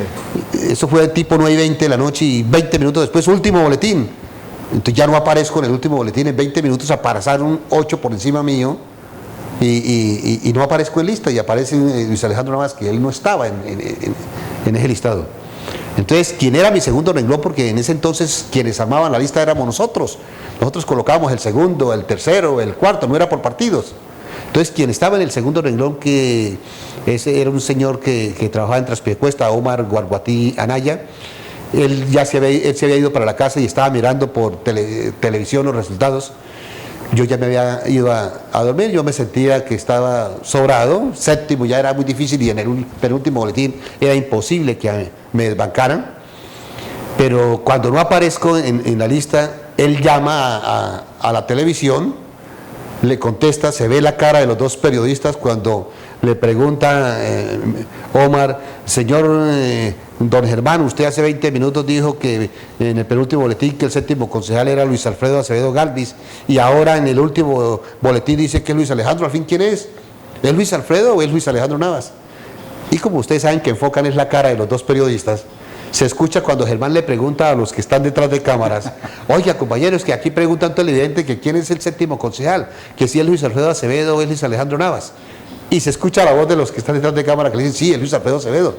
Eso fue tipo 9:20 de la noche, y 20 minutos después, último boletín. Entonces ya no aparezco en el último boletín, en 20 minutos aparecieron 8 por encima mío, y no aparezco en lista, y aparece Luis Alejandro Navas, que él no estaba en ese listado. Entonces, quien era mi segundo renglón, porque en ese entonces quienes armaban la lista éramos nosotros colocábamos el segundo, el tercero, el cuarto, no era por partidos. Entonces, quien estaba en el segundo renglón, que ese era un señor que trabajaba en Traspiedecuesta, Omar Guarguatí Anaya, él se había ido para la casa y estaba mirando por televisión los resultados. Yo ya me había ido a dormir, yo me sentía que estaba sobrado, séptimo ya era muy difícil, y en el penúltimo boletín era imposible que me desbancaran. Pero cuando no aparezco en la lista, él llama a la televisión, le contesta, se ve la cara de los 2 periodistas cuando le pregunta Omar, señor don Germán, usted hace 20 minutos dijo que en el penúltimo boletín que el séptimo concejal era Luis Alfredo Acevedo Galvis, y ahora en el último boletín dice que es Luis Alejandro. ¿Al fin quién es? ¿Es Luis Alfredo o es Luis Alejandro Navas? Y como ustedes saben que enfocan es la cara de los 2 periodistas, se escucha cuando Germán le pregunta a los que están detrás de cámaras, oiga compañeros, que aquí preguntan televidente que quién es el séptimo concejal, que si es Luis Alfredo Acevedo o es Luis Alejandro Navas. Y se escucha la voz de los que están detrás de cámara que le dicen, sí, es Luis Alfredo Acevedo.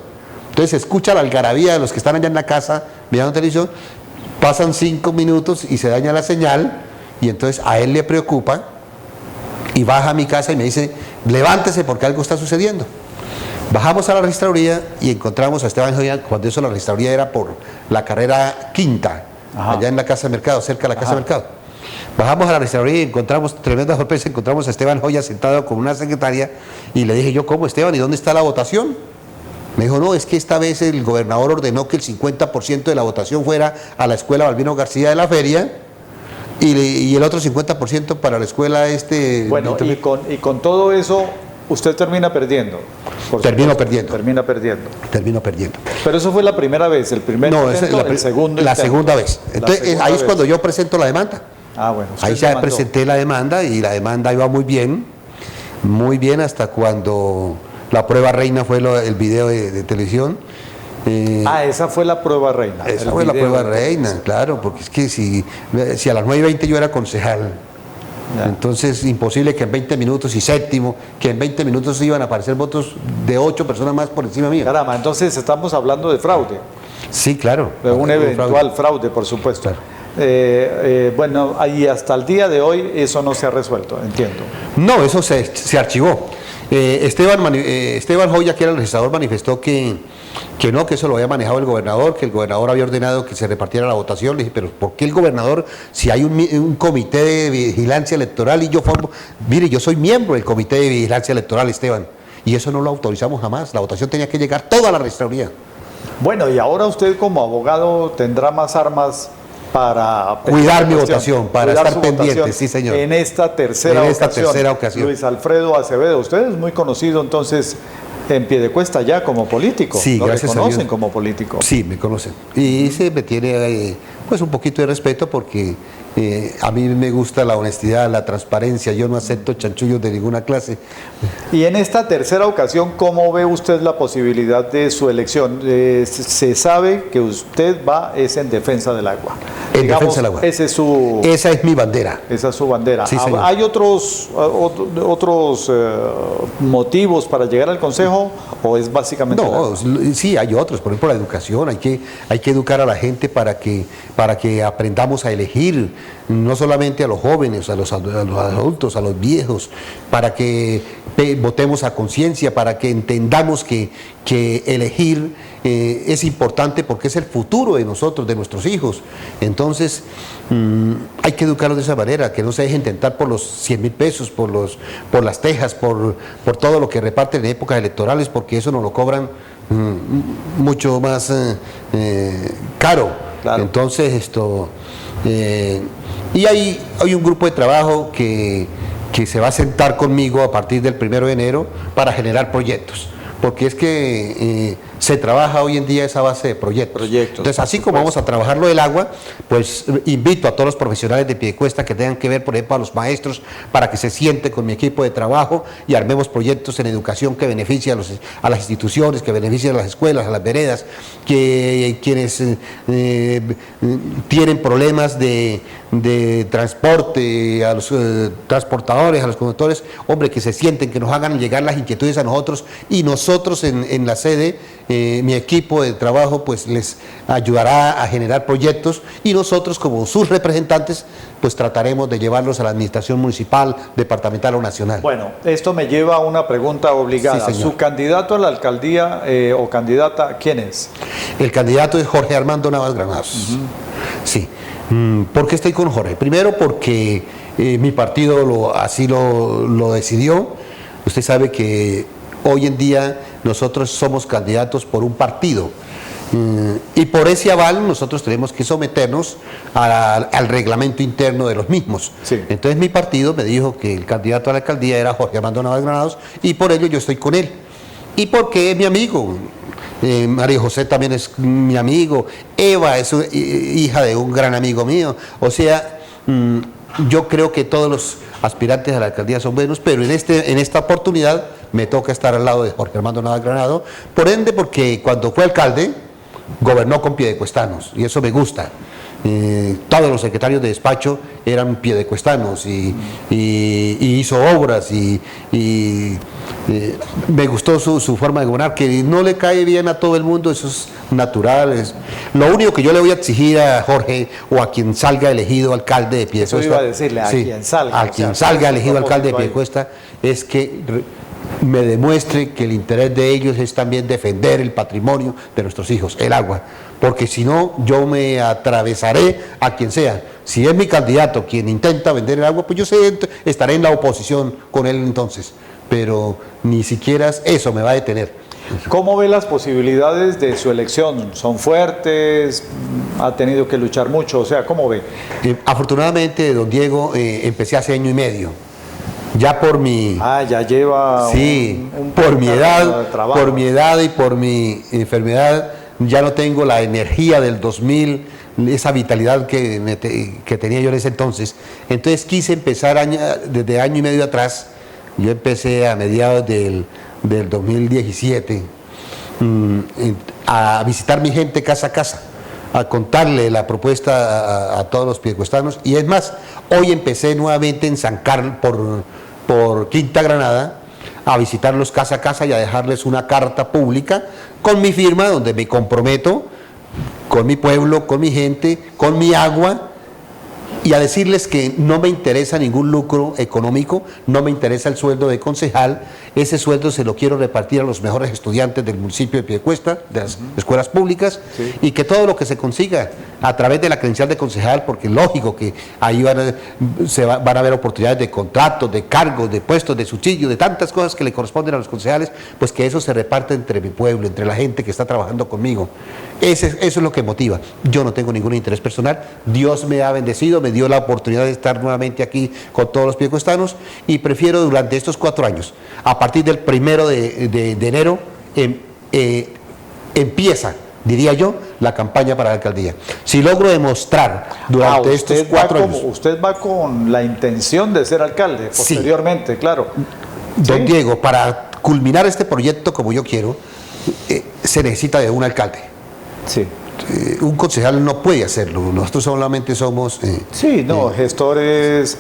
Entonces se escucha la algarabía de los que están allá en la casa mirando televisión, pasan 5 minutos y se daña la señal, y entonces a él le preocupa y baja a mi casa y me dice, levántese porque algo está sucediendo. Bajamos a la registraduría y encontramos a Esteban Joya, cuando eso la registraduría era por la carrera quinta, allá en la Casa de Mercado, cerca de la Casa de Mercado. Bajamos a la registraduría y encontramos, tremenda sorpresa, encontramos a Esteban Joya sentado con una secretaria, y le dije yo, ¿cómo Esteban? ¿Y dónde está la votación? Me dijo, no, es que esta vez el gobernador ordenó que el 50% de la votación fuera a la escuela Balbino García de la Feria, y el otro 50% para la escuela Bueno, y con todo eso, usted termina perdiendo. Termino perdiendo. Termino perdiendo. Pero eso fue la primera vez, el primer intento, el segundo la intento. Segunda vez. Entonces, ahí es cuando yo presento la demanda. Ah, bueno. Ahí ya presenté la demanda, y la demanda iba muy bien hasta cuando la prueba reina fue el video de televisión. Esa fue la prueba reina. Esa fue la prueba reina, claro, porque es que si a las 9:20 yo era concejal, entonces imposible que en 20 minutos, y séptimo, que en 20 minutos iban a aparecer votos de 8 personas más por encima mío. Caramba, entonces estamos hablando de fraude. Sí, claro. De un eventual fraude, por supuesto. Claro. Bueno, y hasta el día de hoy eso no se ha resuelto, entiendo. No, eso se archivó. Esteban Joya, que era el registrador, manifestó que eso lo había manejado el gobernador, que el gobernador había ordenado que se repartiera la votación. Le dije, pero ¿por qué el gobernador, si hay un comité de vigilancia electoral y yo yo soy miembro del comité de vigilancia electoral, Esteban, y eso no lo autorizamos jamás? La votación tenía que llegar toda a la registraduría. Bueno, y ahora usted como abogado tendrá más armas para cuidar mi votación, para cuidar estar su pendiente, votación sí señor. En esta tercera ocasión. Luis Alfredo Acevedo, usted es muy conocido entonces en Piedecuesta ya como político. Sí, lo gracias a reconocen Dios. como político. Sí, me conocen. Y se me tiene pues un poquito de respeto porque a mí me gusta la honestidad, la transparencia, yo no acepto chanchullos de ninguna clase. Y en esta tercera ocasión, ¿cómo ve usted la posibilidad de su elección? Se sabe que usted es en defensa del agua. En defensa del agua. Esa es mi bandera. Esa es su bandera. Sí, señor. ¿Hay otros motivos para llegar al Consejo o es básicamente sí, hay otros, por ejemplo la educación, hay que educar a la gente para que aprendamos a elegir, no solamente a los jóvenes, a los adultos, a los viejos, para que votemos a conciencia, para que entendamos que elegir es importante porque es el futuro de nosotros, de nuestros hijos. Entonces hay que educarlos de esa manera, que no se dejen tentar por los 100.000 pesos, por las tejas, por todo lo que reparten en épocas electorales, porque eso nos lo cobran mucho más caro. Claro. Entonces y hay un grupo de trabajo que se va a sentar conmigo a partir del 1 de enero para generar proyectos, porque es que se trabaja hoy en día esa base de proyectos. Entonces, así como vamos a trabajar lo del agua, pues invito a todos los profesionales de Piedecuesta que tengan que ver, por ejemplo, a los maestros, para que se sienten con mi equipo de trabajo y armemos proyectos en educación que beneficien a las instituciones, que beneficien a las escuelas, a las veredas, que quienes tienen problemas de transporte, a los transportadores, a los conductores, hombre, que se sienten, que nos hagan llegar las inquietudes a nosotros, y nosotros en la sede, mi equipo de trabajo pues les ayudará a generar proyectos, y nosotros como sus representantes pues trataremos de llevarlos a la administración municipal, departamental o nacional. Bueno, esto me lleva a una pregunta obligada. Sí, ¿Su candidato a la alcaldía o candidata quién es? El candidato es Jorge Armando Navas Granados. Sí. ¿Por qué estoy con Jorge? Primero porque mi partido así lo decidió. Usted sabe que hoy en día nosotros somos candidatos por un partido, y por ese aval nosotros tenemos que someternos al reglamento interno de los mismos. Sí. Entonces mi partido me dijo que el candidato a la alcaldía era Jorge Armando Navas Granados, y por ello yo estoy con él. Y porque es mi amigo. María José también es mi amigo, Eva es hija de un gran amigo mío. O sea, yo creo que todos los aspirantes a la alcaldía son buenos, pero en esta oportunidad me toca estar al lado de Jorge Armando Navas Granados, por ende, porque cuando fue alcalde gobernó con piedecuestanos, y eso me gusta. Todos los secretarios de despacho eran piedecuestanos y hizo obras y me gustó su forma de gobernar, que no le cae bien a todo el mundo, eso es natural. Lo único que yo le voy a exigir a Jorge o a quien salga elegido alcalde de Piedecuesta, eso iba a decirle, a quien salga elegido alcalde de Piedecuesta, es que me demuestre que el interés de ellos es también defender el patrimonio de nuestros hijos, el agua, porque si no yo me atravesaré a quien sea. Si es mi candidato quien intenta vender el agua, pues yo estaré en la oposición con él entonces, pero ni siquiera eso me va a detener. ¿Cómo ve las posibilidades de su elección? ¿Son fuertes? ¿Ha tenido que luchar mucho? O sea, ¿cómo ve? Afortunadamente, don Diego, empecé hace 1 año y medio. Ya por mi... ya lleva por mi edad y por mi enfermedad, ya no tengo la energía del 2000, esa vitalidad que tenía yo en ese entonces. Entonces quise empezar desde 1 año y medio atrás. Yo empecé a mediados del 2017 a visitar mi gente casa a casa, a contarle la propuesta a todos los piedecuestanos, y es más, hoy empecé nuevamente en San Carlos, por Quinta Granada, a visitarlos casa a casa y a dejarles una carta pública con mi firma, donde me comprometo con mi pueblo, con mi gente, con mi agua, y a decirles que no me interesa ningún lucro económico, no me interesa el sueldo de concejal, ese sueldo se lo quiero repartir a los mejores estudiantes del municipio de Piedecuesta, de las escuelas públicas, y que todo lo que se consiga a través de la credencial de concejal, porque lógico que ahí van a haber oportunidades de contratos, de cargos, de puestos, de subsidios, de tantas cosas que le corresponden a los concejales, pues que eso se reparte entre mi pueblo, entre la gente que está trabajando conmigo. Eso es lo que motiva. Yo no tengo ningún interés personal. Dios me ha bendecido, me dio la oportunidad de estar nuevamente aquí con todos los piedecuestanos y prefiero durante estos 4 años, a partir del 1 de enero, empieza, diría yo, la campaña para la alcaldía. Si logro demostrar durante estos 4 años... Usted va con la intención de ser alcalde posteriormente, sí. Claro. Don Diego, para culminar este proyecto como yo quiero, se necesita de un alcalde. Sí. Un concejal no puede hacerlo, nosotros solamente somos... gestores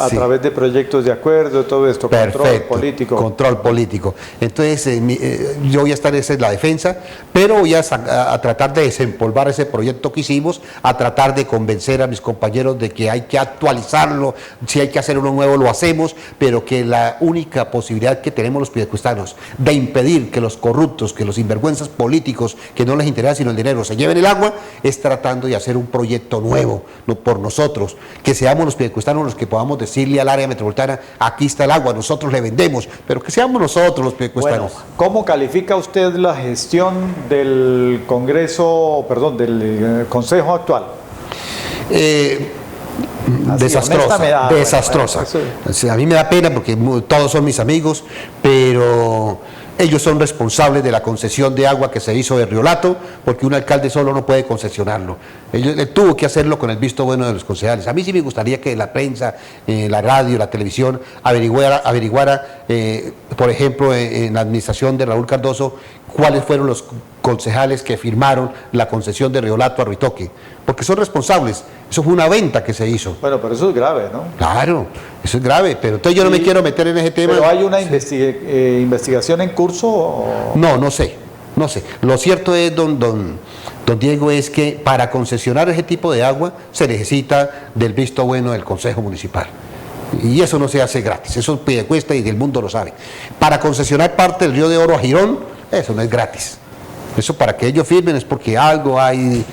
a través de proyectos de acuerdo, todo esto, perfecto, control político. Control político. Entonces, yo voy a estar en la defensa, pero voy a tratar de desempolvar ese proyecto que hicimos, a tratar de convencer a mis compañeros de que hay que actualizarlo, si hay que hacer uno nuevo lo hacemos, pero que la única posibilidad que tenemos los piedecuestanos de impedir que los corruptos, que los sinvergüenzas políticos, que no les interesa sino el dinero, se lleven el agua, es tratando de hacer un proyecto nuevo por nosotros, que seamos los piedecuestanos los que podamos decirle al área metropolitana, aquí está el agua, nosotros le vendemos, pero que seamos nosotros los piedecuestanos. Bueno, ¿cómo califica usted la gestión del del Consejo actual? Desastrosa, desastrosa. Bueno, a mí me da pena porque todos son mis amigos, pero ellos son responsables de la concesión de agua que se hizo de Riolato, porque un alcalde solo no puede concesionarlo. Él tuvo que hacerlo con el visto bueno de los concejales. A mí sí me gustaría que la prensa, la radio, la televisión averiguara por ejemplo, en la administración de Raúl Cardoso, cuáles fueron los concejales que firmaron la concesión de Riolato a Ruitoque, porque son responsables. Eso fue una venta que se hizo. Bueno, pero eso es grave, ¿no? Claro, eso es grave, pero entonces yo no me quiero meter en ese tema. ¿Pero hay una investigación en curso? ¿O? No sé. Lo cierto es, don Diego, es que para concesionar ese tipo de agua se necesita del visto bueno del Consejo Municipal. Y eso no se hace gratis, eso Piedecuesta y del mundo lo sabe. Para concesionar parte del Río de Oro a Girón, eso no es gratis. Eso para que ellos firmen es porque algo hay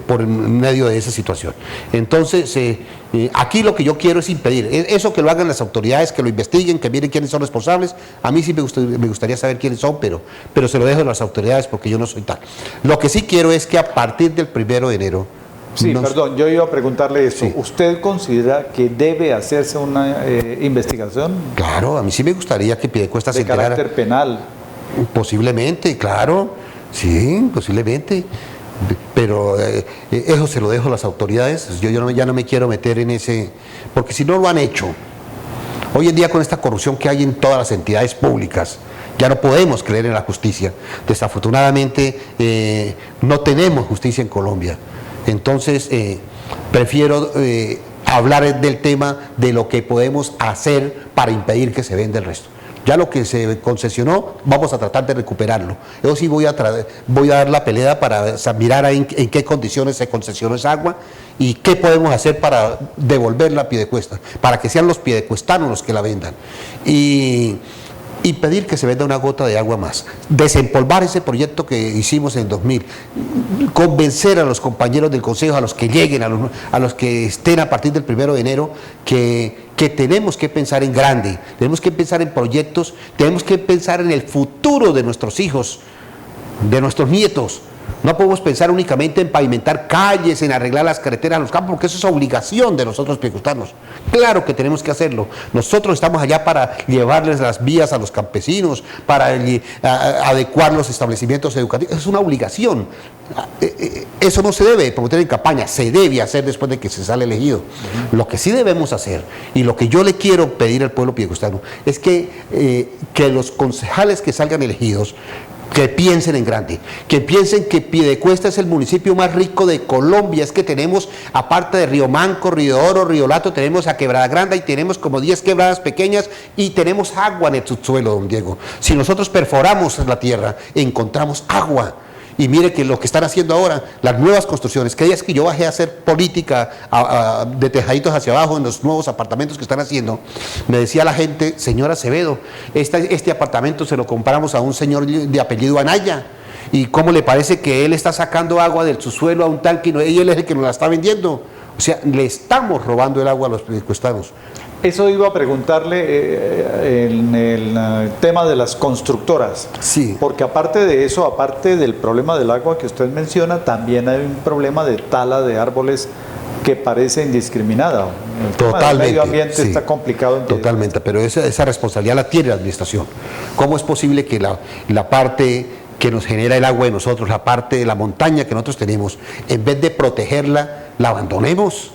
por medio de esa situación. Entonces, aquí lo que yo quiero es impedir, eso que lo hagan las autoridades, que lo investiguen, que miren quiénes son responsables. A mí sí me gustaría saber quiénes son, pero se lo dejo a las autoridades porque yo no soy tal. Lo que sí quiero es que a partir del 1 de enero... Sí, perdón, yo iba a preguntarle esto. Sí. ¿Usted considera que debe hacerse una investigación? Claro, a mí sí me gustaría que Piedecuesta se enterara. ¿De carácter penal? Posiblemente, claro, sí, posiblemente. Pero eso se lo dejo a las autoridades. Yo ya no me quiero meter en ese, porque si no lo han hecho. Hoy en día, con esta corrupción que hay en todas las entidades públicas, ya no podemos creer en la justicia. Desafortunadamente, no tenemos justicia en Colombia. Entonces, prefiero hablar del tema de lo que podemos hacer para impedir que se venda el resto. Ya lo que se concesionó, vamos a tratar de recuperarlo. Yo sí voy a dar la pelea para mirar en qué condiciones se concesionó esa agua y qué podemos hacer para devolverla a Piedecuesta, para que sean los piedecuestanos los que la vendan. Y pedir que se venda una gota de agua más, desempolvar ese proyecto que hicimos en 2000, convencer a los compañeros del Consejo, a los que lleguen, a los que estén a partir del 1 de enero, que tenemos que pensar en grande, tenemos que pensar en proyectos, tenemos que pensar en el futuro de nuestros hijos, de nuestros nietos. No podemos pensar únicamente en pavimentar calles, en arreglar las carreteras, los campos, porque eso es obligación de nosotros piedecuestanos. Claro que tenemos que hacerlo. Nosotros estamos allá para llevarles las vías a los campesinos, para adecuar los establecimientos educativos. Es una obligación. Eso no se debe promover en campaña, se debe hacer después de que se sale elegido. Lo que sí debemos hacer, y lo que yo le quiero pedir al pueblo piedecuestano, es que los concejales que salgan elegidos, que piensen en grande, que piensen que Piedecuesta es el municipio más rico de Colombia. Es que tenemos, aparte de Río Manco, Río Oro, Río Lato, tenemos a Quebrada Grande y tenemos como 10 quebradas pequeñas y tenemos agua en el subsuelo, don Diego. Si nosotros perforamos la tierra, encontramos agua. Y mire que lo que están haciendo ahora, las nuevas construcciones, que es que yo bajé a hacer política de tejaditos hacia abajo en los nuevos apartamentos que están haciendo, me decía la gente, señora Acevedo, este apartamento se lo compramos a un señor de apellido Anaya, ¿y cómo le parece que él está sacando agua del subsuelo a un tanque y él es el que nos la está vendiendo? O sea, le estamos robando el agua a los piedecuestanos. Eso iba a preguntarle en el tema de las constructoras. Sí. Porque aparte de eso, aparte del problema del agua que usted menciona, también hay un problema de tala de árboles que parece indiscriminada. El tema del medio ambiente está complicado. Totalmente, pero esa responsabilidad la tiene la administración. ¿Cómo es posible que la parte que nos genera el agua de nosotros, la parte de la montaña que nosotros tenemos, en vez de protegerla, la abandonemos?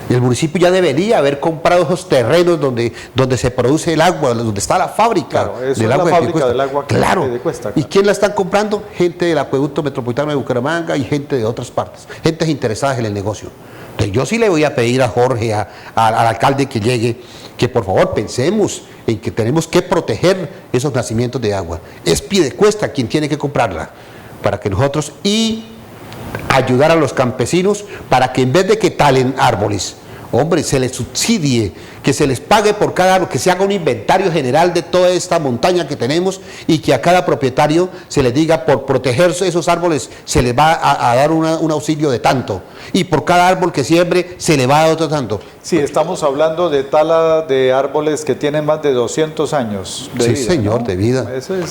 El municipio ya debería haber comprado esos terrenos donde se produce el agua, donde está la fábrica del agua. La fábrica del agua que claro. Piedecuesta, ¿Y quién la están comprando? Gente del Acueducto Metropolitano de Bucaramanga y gente de otras partes, gentes interesadas en el negocio. Entonces yo sí le voy a pedir a Jorge, al alcalde que llegue, que por favor pensemos en que tenemos que proteger esos nacimientos de agua. Es Piedecuesta quien tiene que comprarla para que nosotros ayudar a los campesinos para que en vez de que talen árboles, hombre, se les subsidie, que se les pague por cada árbol, que se haga un inventario general de toda esta montaña que tenemos y que a cada propietario se le diga por proteger esos árboles se les va a dar un auxilio de tanto y por cada árbol que siembre se le va a dar otro tanto. Sí, estamos hablando de tala de árboles que tienen más de 200 años de vida. Sí, señor, ¿no? De vida.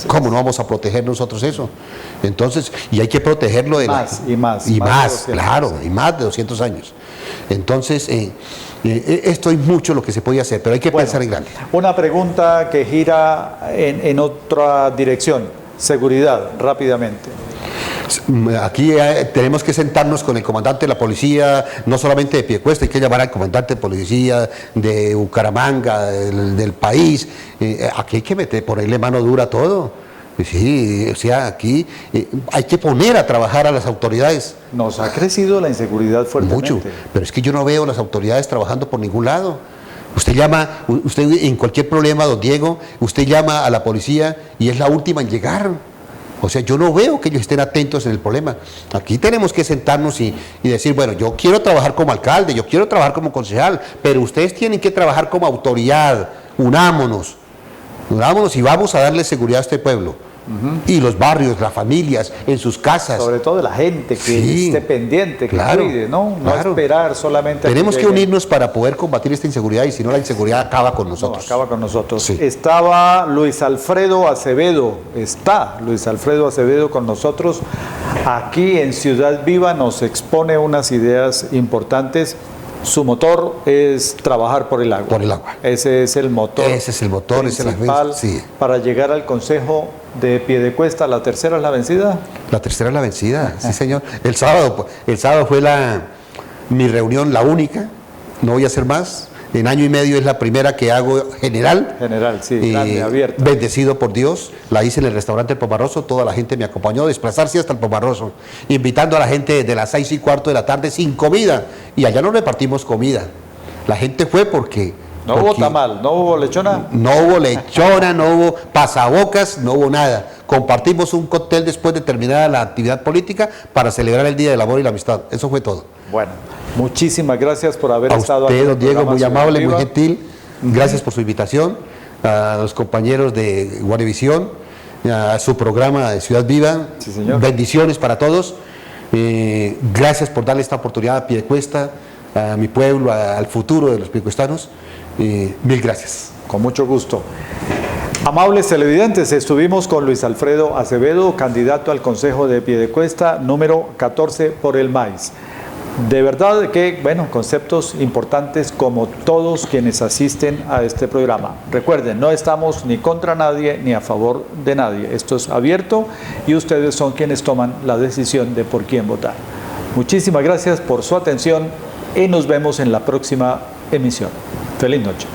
¿Cómo no vamos a proteger nosotros eso? Entonces, y hay que protegerlo de más, claro, y más de 200 años. Entonces, esto es mucho lo que se puede hacer, pero hay que pensar en grande. Una pregunta que gira en otra dirección, seguridad, rápidamente. Aquí tenemos que sentarnos con el comandante de la policía, no solamente de Piedecuesta, hay que llamar al comandante de policía de Bucaramanga, del país. Aquí hay que ponerle mano dura a todo. Sí, o sea, aquí hay que poner a trabajar a las autoridades. Nos ha crecido la inseguridad fuertemente. Mucho, pero es que yo no veo a las autoridades trabajando por ningún lado. Usted en cualquier problema, don Diego, usted llama a la policía y es la última en llegar. O sea, yo no veo que ellos estén atentos en el problema. Aquí tenemos que sentarnos y decir, bueno, yo quiero trabajar como alcalde, yo quiero trabajar como concejal, pero ustedes tienen que trabajar como autoridad. Unámonos y vamos a darle seguridad a este pueblo. Y los barrios, las familias, en sus casas. Sobre todo la gente que esté pendiente, que cuide, ¿no? No esperar solamente. Tenemos que unirnos para poder combatir esta inseguridad y si no la inseguridad acaba con nosotros. No, acaba con nosotros. Sí. Estaba Luis Alfredo Acevedo, está Luis Alfredo Acevedo con nosotros. Aquí en Ciudad Viva nos expone unas ideas importantes. Su motor es trabajar por el agua. Por el agua. Ese es el motor. Ese es el motor, principal para llegar al Consejo de Piedecuesta. ¿La tercera es la vencida? La tercera es la vencida, sí señor. El sábado fue mi reunión, la única, no voy a hacer más. En año y medio es la primera que hago general. General, sí, grande, abierta. Bendecido por Dios, la hice en el restaurante El Pomarroso, toda la gente me acompañó a desplazarse hasta el Pomarroso, invitando a la gente de las 6:15 de la tarde sin comida, y allá no repartimos comida. La gente fue porque... No hubo tamal, no hubo lechona. No hubo lechona, no hubo pasabocas, no hubo nada. Compartimos un cóctel después de terminada la actividad política para celebrar el Día del Amor y la Amistad. Eso fue todo. Bueno, muchísimas gracias por haber estado aquí. A usted, don Diego, muy amable, muy gentil. Gracias por su invitación. A los compañeros de Guanevisión, a su programa de Ciudad Viva. Sí, señor. Bendiciones para todos. Gracias por darle esta oportunidad a Piedecuesta, a mi pueblo, al futuro de los piedecuestanos. Mil gracias. Con mucho gusto. Amables televidentes, estuvimos con Luis Alfredo Acevedo, candidato al Consejo de Piedecuesta, número 14 por el maíz. De verdad que, bueno, conceptos importantes como todos quienes asisten a este programa. Recuerden, no estamos ni contra nadie ni a favor de nadie. Esto es abierto y ustedes son quienes toman la decisión de por quién votar. Muchísimas gracias por su atención y nos vemos en la próxima emisión. Feliz noche.